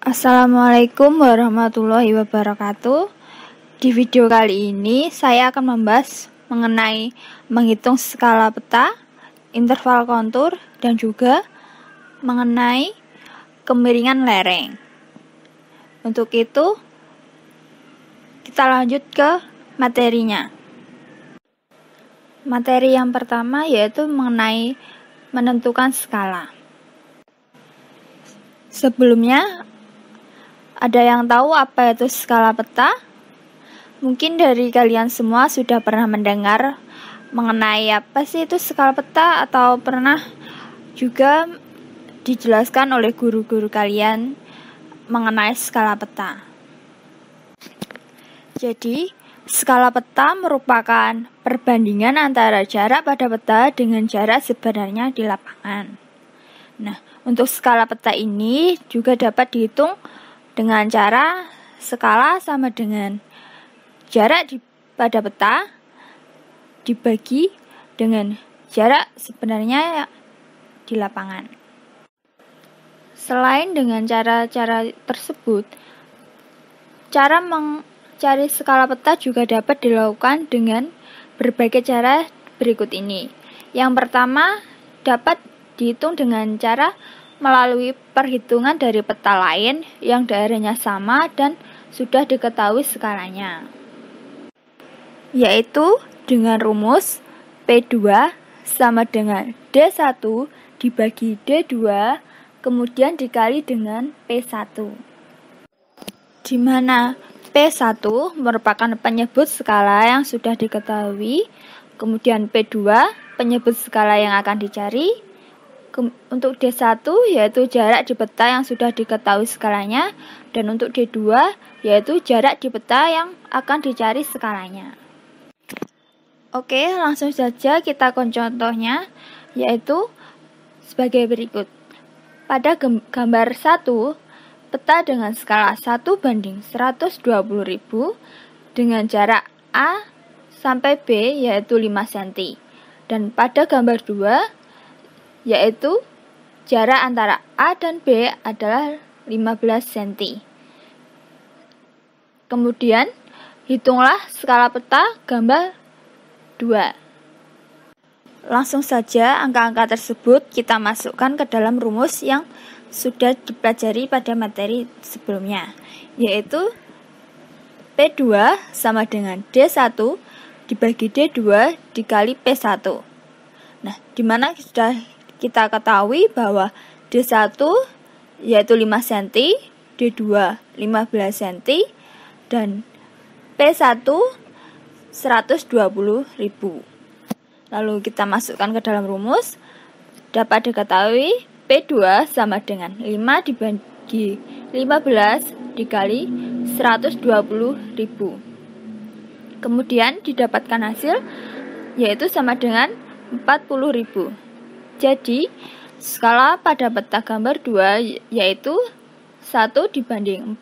Assalamualaikum warahmatullahi wabarakatuh. Di video kali ini saya akan membahas mengenai menghitung skala peta, interval kontur, dan juga mengenai kemiringan lereng. Untuk itu, kita lanjut ke materinya. Materi yang pertama yaitu mengenai menentukan skala. Sebelumnya, ada yang tahu apa itu skala peta? Mungkin dari kalian semua sudah pernah mendengar mengenai apa sih itu skala peta, atau pernah juga dijelaskan oleh guru-guru kalian mengenai skala peta. Jadi, skala peta merupakan perbandingan antara jarak pada peta dengan jarak sebenarnya di lapangan. Nah, untuk skala peta ini juga dapat dihitung dengan cara skala sama dengan jarak pada peta dibagi dengan jarak sebenarnya di lapangan. Selain dengan cara-cara tersebut, cara mencari skala peta juga dapat dilakukan dengan berbagai cara berikut ini. Yang pertama, dapat dihitung dengan cara melalui perhitungan dari peta lain yang daerahnya sama dan sudah diketahui skalanya, yaitu dengan rumus P2 sama dengan D1 dibagi D2 kemudian dikali dengan P1, di mana P1 merupakan penyebut skala yang sudah diketahui, kemudian P2 penyebut skala yang akan dicari. Untuk D1 yaitu jarak di peta yang sudah diketahui skalanya, dan untuk D2 yaitu jarak di peta yang akan dicari skalanya. Oke, langsung saja kita ke contohnya, yaitu sebagai berikut. Pada gambar 1, peta dengan skala 1:120.000 dengan jarak A sampai B yaitu 5 cm. Dan pada gambar 2 yaitu jarak antara A dan B adalah 15 cm. Kemudian, hitunglah skala peta gambar 2. Langsung saja angka-angka tersebut kita masukkan ke dalam rumus yang sudah dipelajari pada materi sebelumnya, yaitu P2 sama dengan D1 dibagi D2 dikali P1. Nah, dimana sudah kita ketahui bahwa D1 yaitu 5 cm, D2 15 cm, dan P1 120.000. Lalu kita masukkan ke dalam rumus, dapat diketahui P2 sama dengan 5 dibagi 15 dikali 120.000. Kemudian didapatkan hasil yaitu sama dengan 40.000. Jadi, skala pada peta gambar 2 yaitu 1:40.000.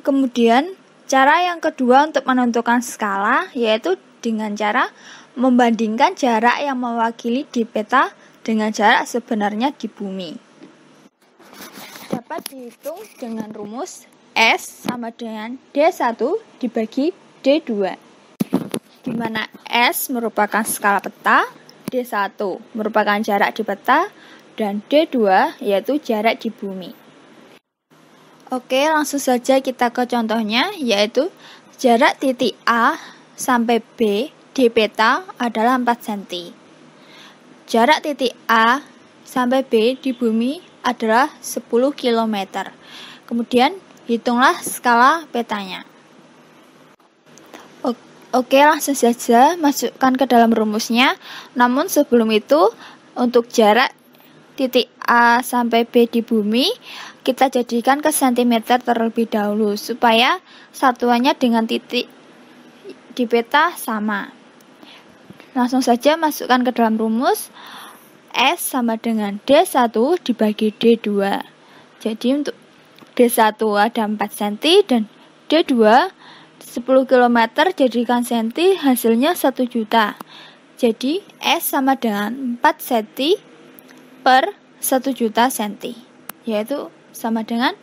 Kemudian, cara yang kedua untuk menentukan skala yaitu dengan cara membandingkan jarak yang mewakili di peta dengan jarak sebenarnya di bumi. Dapat dihitung dengan rumus S sama dengan D1 dibagi D2, di mana S merupakan skala peta, D1 merupakan jarak di peta, dan D2 yaitu jarak di bumi. Oke, langsung saja kita ke contohnya, yaitu jarak titik A sampai B di peta adalah 4 cm. Jarak titik A sampai B di bumi adalah 10 km. Kemudian, hitunglah skala petanya. Oke, langsung saja masukkan ke dalam rumusnya. Namun sebelum itu, untuk jarak titik A sampai B di bumi, kita jadikan ke cm terlebih dahulu, supaya satuannya dengan titik di peta sama. Langsung saja masukkan ke dalam rumus, S sama dengan D1 dibagi D2. Jadi untuk D1 ada 4 cm dan D2 10 km jadikan senti, hasilnya 1 juta. Jadi S sama dengan 4 cm per 1 juta senti. yaitu sama dengan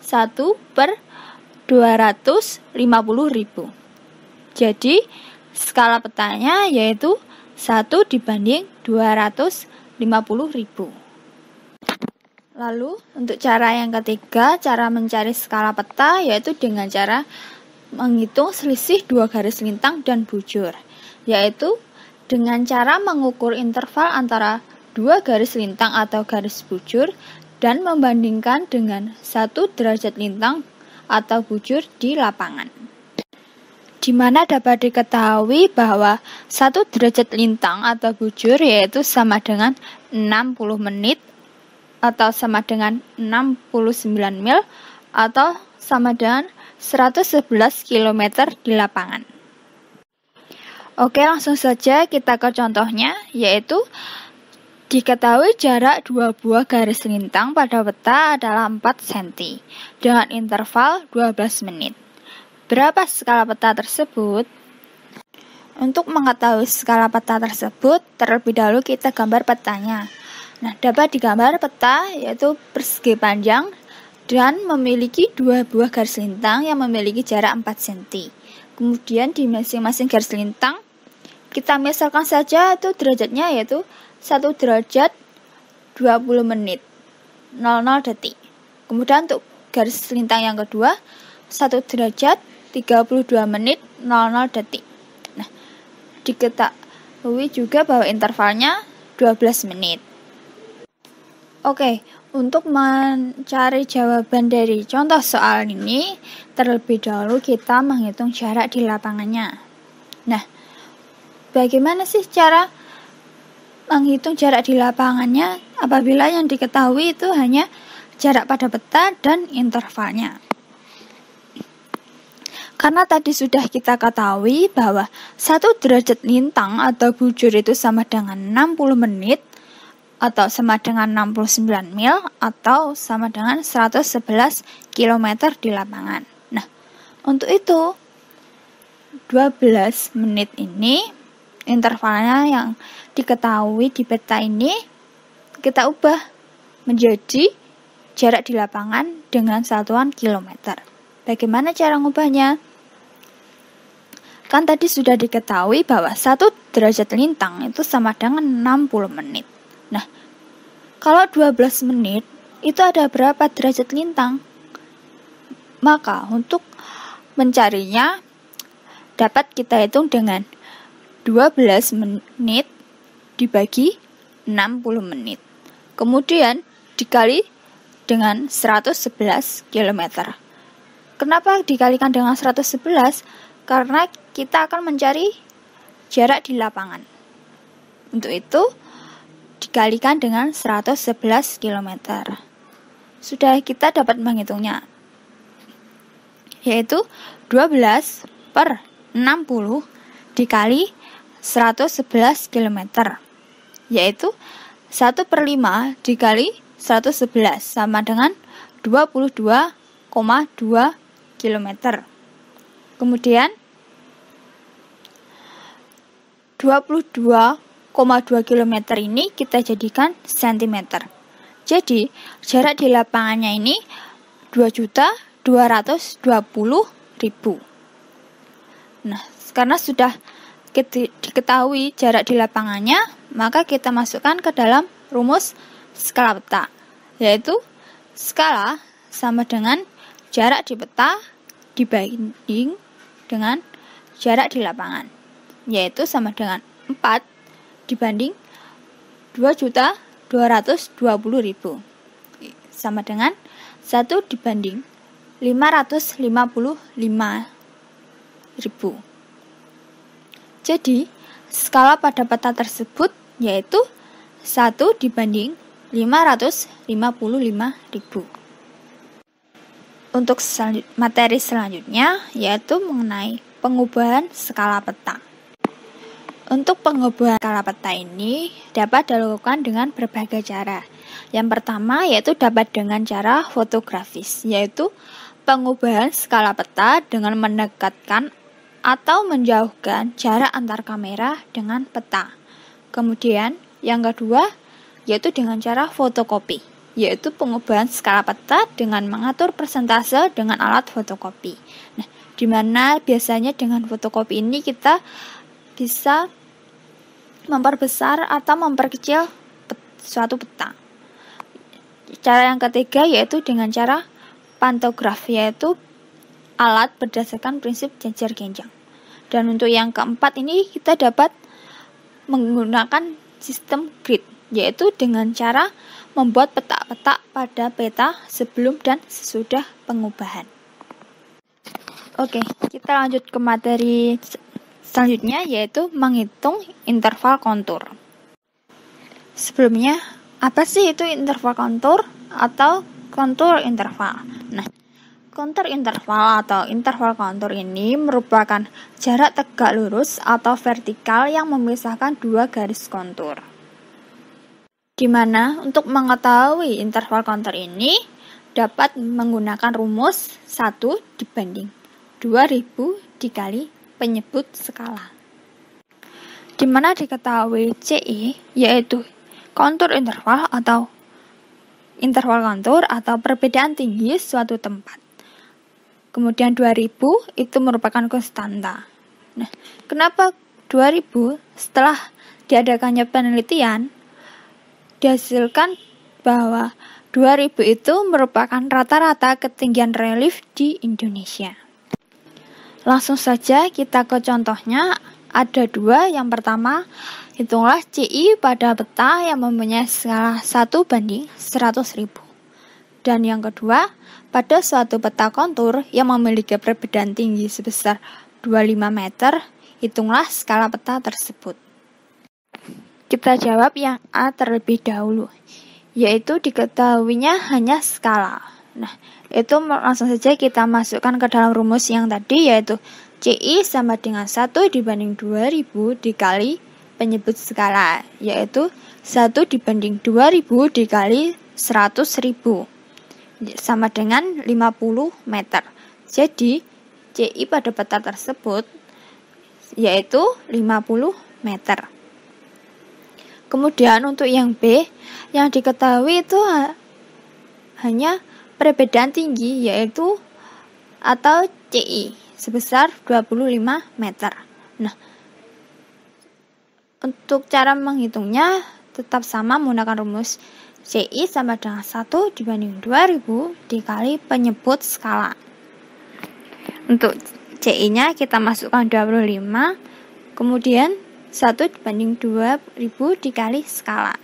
1/250.000. Jadi skala petanya yaitu 1/250.000. Lalu untuk cara yang ketiga, cara mencari skala peta yaitu dengan cara menghitung selisih dua garis lintang dan bujur, yaitu dengan cara mengukur interval antara dua garis lintang atau garis bujur dan membandingkan dengan 1 derajat lintang atau bujur di lapangan. Di mana dapat diketahui bahwa 1 derajat lintang atau bujur yaitu sama dengan 60 menit atau sama dengan 69 mil atau sama dengan 111 km di lapangan. Oke, langsung saja kita ke contohnya, yaitu diketahui jarak dua buah garis lintang pada peta adalah 4 cm dengan interval 12 menit. Berapa skala peta tersebut? Untuk mengetahui skala peta tersebut, terlebih dahulu kita gambar petanya. Nah, dapat digambar peta yaitu persegi panjang dan memiliki dua buah garis lintang yang memiliki jarak 4 cm. Kemudian di masing-masing garis lintang kita misalkan saja itu derajatnya yaitu 1 derajat 20 menit 00 detik. Kemudian untuk garis lintang yang kedua 1 derajat 32 menit 00 detik. Nah, diketahui juga bahwa intervalnya 12 menit. Oke, untuk mencari jawaban dari contoh soal ini, terlebih dahulu kita menghitung jarak di lapangannya. Nah, bagaimana sih cara menghitung jarak di lapangannya apabila yang diketahui itu hanya jarak pada peta dan intervalnya? Karena tadi sudah kita ketahui bahwa 1 derajat lintang atau bujur itu sama dengan 60 menit atau sama dengan 69 mil atau sama dengan 111 km di lapangan. Nah, untuk itu 12 menit ini intervalnya yang diketahui di peta ini kita ubah menjadi jarak di lapangan dengan satuan kilometer. Bagaimana cara mengubahnya? Kan tadi sudah diketahui bahwa 1 derajat lintang itu sama dengan 60 menit. Nah, kalau 12 menit itu ada berapa derajat lintang? Maka untuk mencarinya dapat kita hitung dengan 12 menit dibagi 60 menit. Kemudian dikali dengan 111 km. Kenapa dikalikan dengan 111? Karena kita akan mencari jarak di lapangan. Untuk itu dikalikan dengan 111 km. Sudah kita dapat menghitungnya. Yaitu 12 per 60 dikali 111 km, yaitu 1/5 dikali 111 sama dengan 22,2 km. Kemudian 22,2 km ini kita jadikan cm. Jadi jarak di lapangannya ini 2.220.000. Nah, karena sudah diketahui jarak di lapangannya, maka kita masukkan ke dalam rumus skala peta, yaitu skala sama dengan jarak di peta dibanding dengan jarak di lapangan, yaitu sama dengan 4 dibanding 2.220.000 sama dengan 1 dibanding 555.000. Jadi, skala pada peta tersebut yaitu 1 dibanding 555.000. Untuk materi selanjutnya yaitu mengenai pengubahan skala peta. Untuk pengubahan skala peta ini dapat dilakukan dengan berbagai cara. Yang pertama yaitu dapat dengan cara fotografis, yaitu pengubahan skala peta dengan mendekatkan atau menjauhkan jarak antar kamera dengan peta. Kemudian yang kedua yaitu dengan cara fotokopi, yaitu pengubahan skala peta dengan mengatur persentase dengan alat fotokopi. Nah, di mana biasanya dengan fotokopi ini kita bisa memperbesar atau memperkecil suatu peta. Cara yang ketiga yaitu dengan cara pantograf, yaitu alat berdasarkan prinsip jejer genjang. Dan untuk yang keempat ini kita dapat menggunakan sistem grid, yaitu dengan cara membuat petak-petak pada peta sebelum dan sesudah pengubahan. Oke, kita lanjut ke materi selanjutnya, yaitu menghitung interval kontur. Sebelumnya, apa sih itu interval kontur atau kontur interval? Nah, kontur interval atau interval kontur ini merupakan jarak tegak lurus atau vertikal yang memisahkan dua garis kontur. Di mana untuk mengetahui interval kontur ini dapat menggunakan rumus 1 dibanding 2000 dikali penyebut skala. Di mana diketahui CI yaitu kontur interval atau interval kontur atau perbedaan tinggi suatu tempat. Kemudian 2000 itu merupakan konstanta. Nah, kenapa 2000? Setelah diadakannya penelitian, dihasilkan bahwa 2000 itu merupakan rata-rata ketinggian relief di Indonesia. Langsung saja kita ke contohnya. Ada dua. Yang pertama, hitunglah CI pada peta yang mempunyai skala 1 banding 100.000. Dan yang kedua, pada suatu peta kontur yang memiliki perbedaan tinggi sebesar 25 meter, hitunglah skala peta tersebut. Kita jawab yang A terlebih dahulu, yaitu diketahuinya hanya skala. Nah, itu langsung saja kita masukkan ke dalam rumus yang tadi, yaitu CI sama dengan 1 dibanding 2000 dikali penyebut skala, yaitu 1 dibanding 2000 dikali 100.000 sama dengan 50 meter. Jadi, CI pada peta tersebut yaitu 50 meter. Kemudian untuk yang B, yang diketahui itu hanya perbedaan tinggi, yaitu atau CI sebesar 25 meter. Nah, untuk cara menghitungnya tetap sama menggunakan rumus CI sama dengan 1 dibanding 2000 dikali penyebut skala. Untuk CI-nya kita masukkan 25, kemudian 1 dibanding 2000 dikali skala.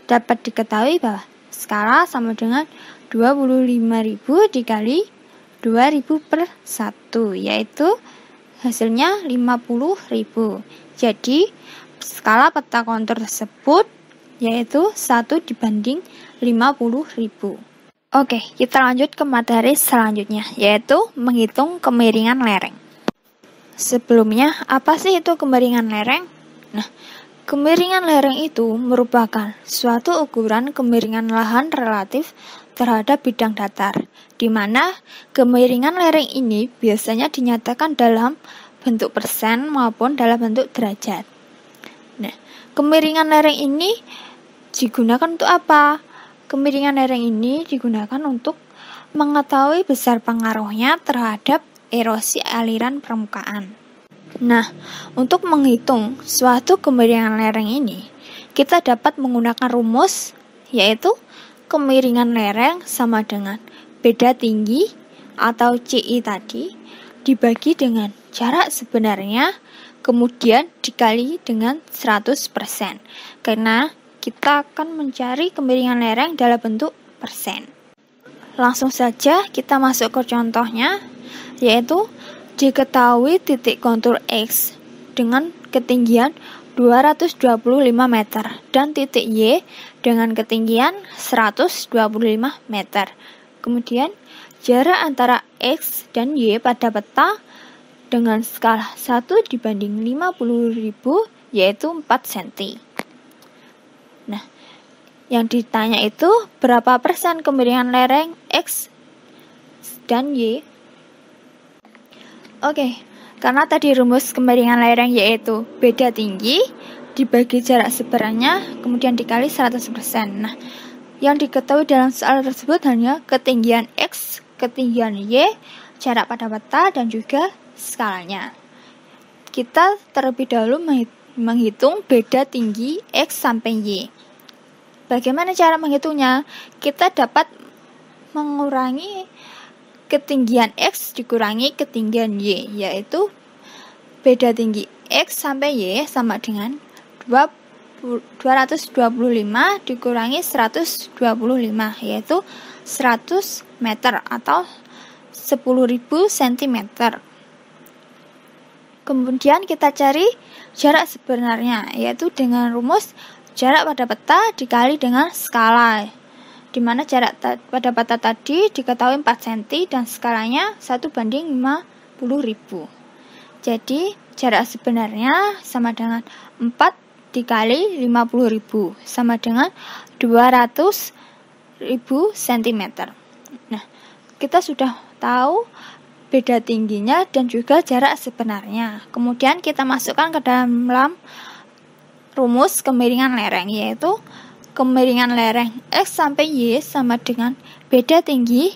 Dapat diketahui bahwa skala sama dengan 25.000 dikali 2000 per 1, yaitu hasilnya 50.000. Jadi, skala peta kontur tersebut yaitu 1 dibanding 50.000. Oke, kita lanjut ke materi selanjutnya, yaitu menghitung kemiringan lereng. Sebelumnya, apa sih itu kemiringan lereng? Nah, kemiringan lereng itu merupakan suatu ukuran kemiringan lahan relatif terhadap bidang datar, di mana kemiringan lereng ini biasanya dinyatakan dalam bentuk persen maupun dalam bentuk derajat. Nah, kemiringan lereng ini digunakan untuk apa? Kemiringan lereng ini digunakan untuk mengetahui besar pengaruhnya terhadap erosi aliran permukaan. Nah, untuk menghitung suatu kemiringan lereng ini, kita dapat menggunakan rumus, yaitu kemiringan lereng sama dengan beda tinggi atau CI tadi dibagi dengan jarak sebenarnya, kemudian dikali dengan 100%. Karena kita akan mencari kemiringan lereng dalam bentuk persen. Langsung saja kita masuk ke contohnya, yaitu diketahui titik kontur X dengan ketinggian 225 meter dan titik Y dengan ketinggian 125 meter. Kemudian jarak antara X dan Y pada peta dengan skala 1 dibanding 50.000 yaitu 4 cm. Nah, yang ditanya itu berapa persen kemiringan lereng X dan Y? Oke, karena tadi rumus kemiringan lereng yaitu beda tinggi dibagi jarak sebenarnya kemudian dikali 100%. Nah, Yang diketahui dalam soal tersebut hanya ketinggian X, ketinggian Y, jarak pada peta, dan juga skalanya. Kita terlebih dahulu menghitung beda tinggi X sampai Y. Bagaimana cara menghitungnya? Kita dapat mengurangi ketinggian X dikurangi ketinggian Y, yaitu beda tinggi X sampai Y sama dengan 225 dikurangi 125, yaitu 100 meter atau 10.000 cm. Kemudian kita cari jarak sebenarnya, yaitu dengan rumus jarak pada peta dikali dengan skala, di mana jarak pada peta tadi diketahui 4 cm dan skalanya 1:50.000. Jadi jarak sebenarnya sama dengan 4 dikali 50.000 sama dengan 200.000 cm. Nah, kita sudah tahu beda tingginya dan juga jarak sebenarnya. Kemudian kita masukkan ke dalam rumus kemiringan lereng, yaitu kemiringan lereng X sampai Y sama dengan beda tinggi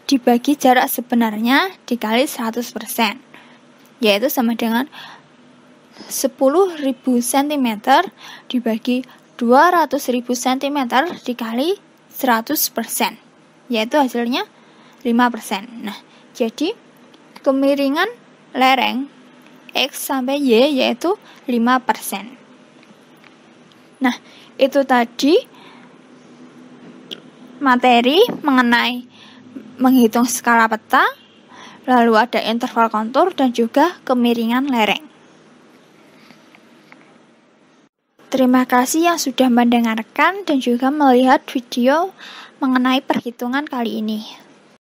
dibagi jarak sebenarnya dikali 100%, yaitu sama dengan 10.000 cm dibagi 200.000 cm dikali 100%, yaitu hasilnya 5%. Nah, jadi kemiringan lereng X sampai Y yaitu 5%. Nah, itu tadi materi mengenai menghitung skala peta, lalu ada interval kontur dan juga kemiringan lereng. Terima kasih yang sudah mendengarkan dan juga melihat video mengenai perhitungan kali ini.